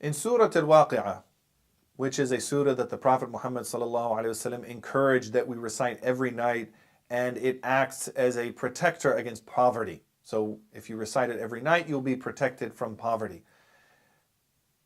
In Surah Al-Waqi'ah, which is a surah that the Prophet Muhammad ﷺ encouraged that we recite every night, and it acts as a protector against poverty. So if you recite it every night, you'll be protected from poverty.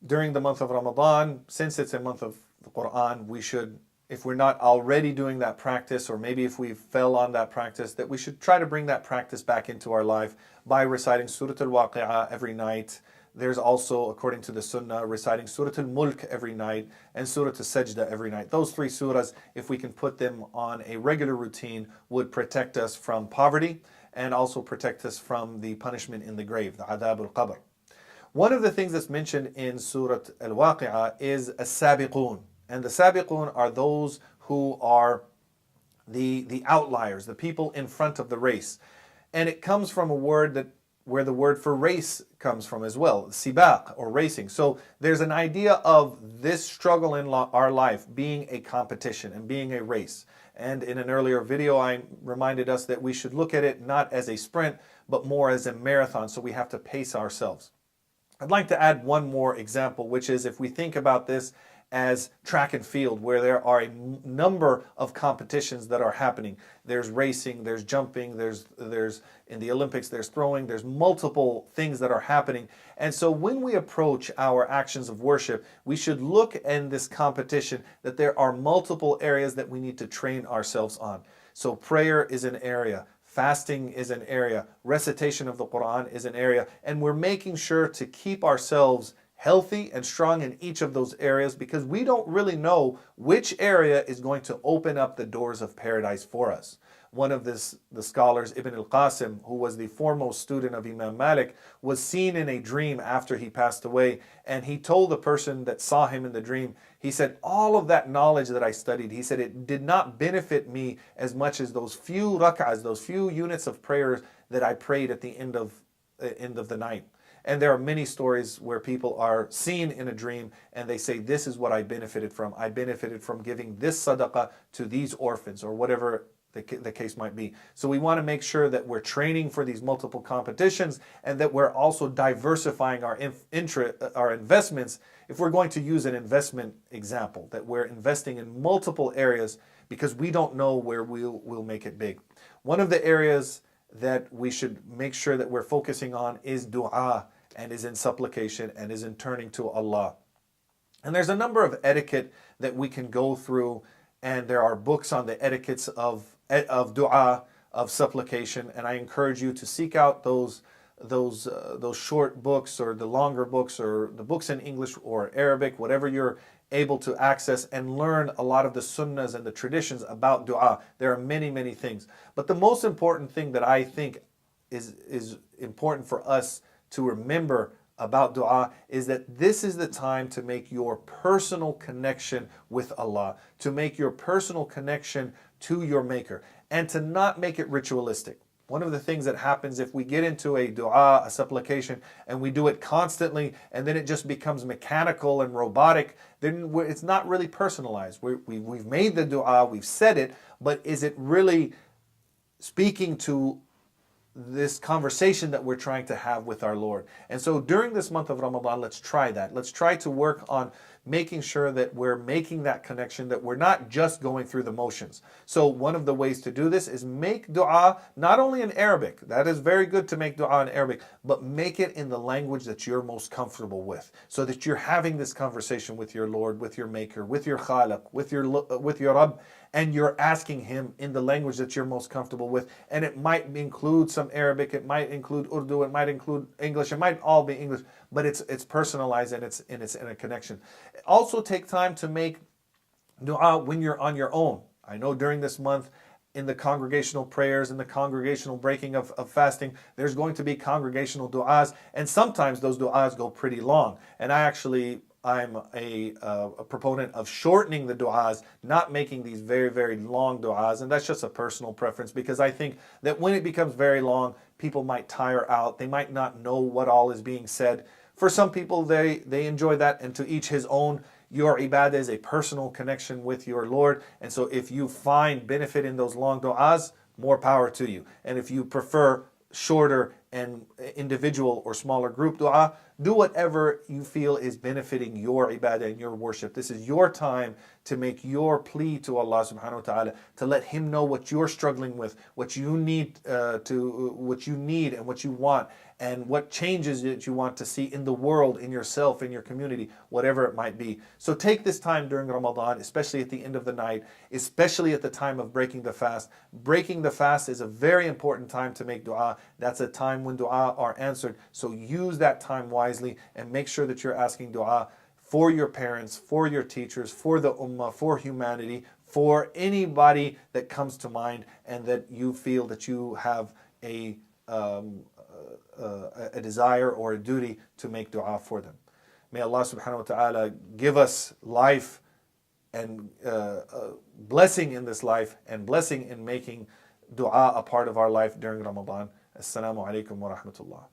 During the month of Ramadan, since it's a month of the Quran, we should, if we're not already doing that practice, or maybe if we fell on that practice, that we should try to bring that practice back into our life by reciting Surah Al-Waqi'ah every night. There's also, according to the Sunnah, reciting Surah Al-Mulk every night and Surah Al-Sajda every night. Those three surahs, if we can put them on a regular routine, would protect us from poverty and also protect us from the punishment in the grave, the adab al-qabr. One of the things that's mentioned in Surah Al-Waqi'ah is as-sabiqun. And the sabiqun are those who are the outliers, the people in front of the race. And it comes from a word that where the word for race comes from as well, sibaq, or racing. So there's an idea of this struggle in our life being a competition and being a race. And in an earlier video, I reminded us that we should look at it not as a sprint, but more as a marathon, so we have to pace ourselves. I'd like to add one more example, which is if we think about this as track and field, where there are a number of competitions that are happening. There's racing, there's jumping, there's in the Olympics, there's throwing, there's multiple things that are happening. And so when we approach our actions of worship, we should look in this competition that there are multiple areas that we need to train ourselves on. So prayer is an area, fasting is an area, recitation of the Quran is an area, and we're making sure to keep ourselves healthy and strong in each of those areas, because we don't really know which area is going to open up the doors of paradise for us. One of the scholars, Ibn al-Qasim, who was the foremost student of Imam Malik, was seen in a dream after he passed away, and he told the person that saw him in the dream, he said, all of that knowledge that I studied, he said, it did not benefit me as much as those few rak'ahs, those few units of prayers that I prayed at the end of the night. And there are many stories where people are seen in a dream and they say, this is what I benefited from. I benefited from giving this sadaqah to these orphans, or whatever the case might be. So we want to make sure that we're training for these multiple competitions, and that we're also diversifying our investments. If we're going to use an investment example, that we're investing in multiple areas, because we don't know where we'll make it big. One of the areas that we should make sure that we're focusing on is dua, and is in supplication, and is in turning to Allah. And there's a number of etiquette that we can go through, and there are books on the etiquettes of dua, of supplication, and I encourage you to seek out those short books, or the longer books, or the books in English or Arabic, whatever you're able to access, and learn a lot of the sunnahs and the traditions about dua. There are many, many things. But the most important thing that I think is important for us to remember about dua is that this is the time to make your personal connection with Allah, to make your personal connection to your Maker, and to not make it ritualistic. One of the things that happens if we get into a dua, a supplication, and we do it constantly, and then it just becomes mechanical and robotic, then it's not really personalized. We've made the dua, we've said it, but is it really speaking to this conversation that we're trying to have with our Lord? And so during this month of Ramadan, let's try that. Let's try to work on making sure that we're making that connection, that we're not just going through the motions. So one of the ways to do this is make dua not only in Arabic. That is very good to make dua in Arabic, but make it in the language that you're most comfortable with, so that you're having this conversation with your Lord, with your Maker, with your Khaliq, with your Rabb, and you're asking Him in the language that you're most comfortable with. And it might include some Arabic, it might include Urdu, it might include English, it might all be English, but it's personalized, and it's in a connection. Also take time to make dua when you're on your own. I know during this month, in the congregational prayers and the congregational breaking of fasting, there's going to be congregational du'as, and sometimes those du'as go pretty long. And I'm a proponent of shortening the du'as, not making these very, very long du'as, and that's just a personal preference, because I think that when it becomes very long, people might tire out. They might not know what all is being said. For some people, they enjoy that, and to each his own. Your ibadah is a personal connection with your Lord, and so if you find benefit in those long du'as, more power to you. And if you prefer shorter and individual or smaller group dua. Do whatever you feel is benefiting your ibadah and your worship. This is your time to make your plea to Allah subhanahu wa ta'ala, to let Him know what you're struggling with, what you need and what you want, and what changes that you want to see in the world, in yourself, in your community, whatever it might be. So take this time during Ramadan, especially at the end of the night, especially at the time of breaking the fast. Breaking the fast is a very important time to make dua. That's a time when dua are answered. So use that time wisely and make sure that you're asking dua for your parents, for your teachers, for the ummah, for humanity, for anybody that comes to mind and that you feel that you have a desire or a duty to make dua for them. May Allah subhanahu wa ta'ala give us life and blessing in this life and blessing in making dua a part of our life during Ramadan. Assalamu alaikum wa rahmatullah.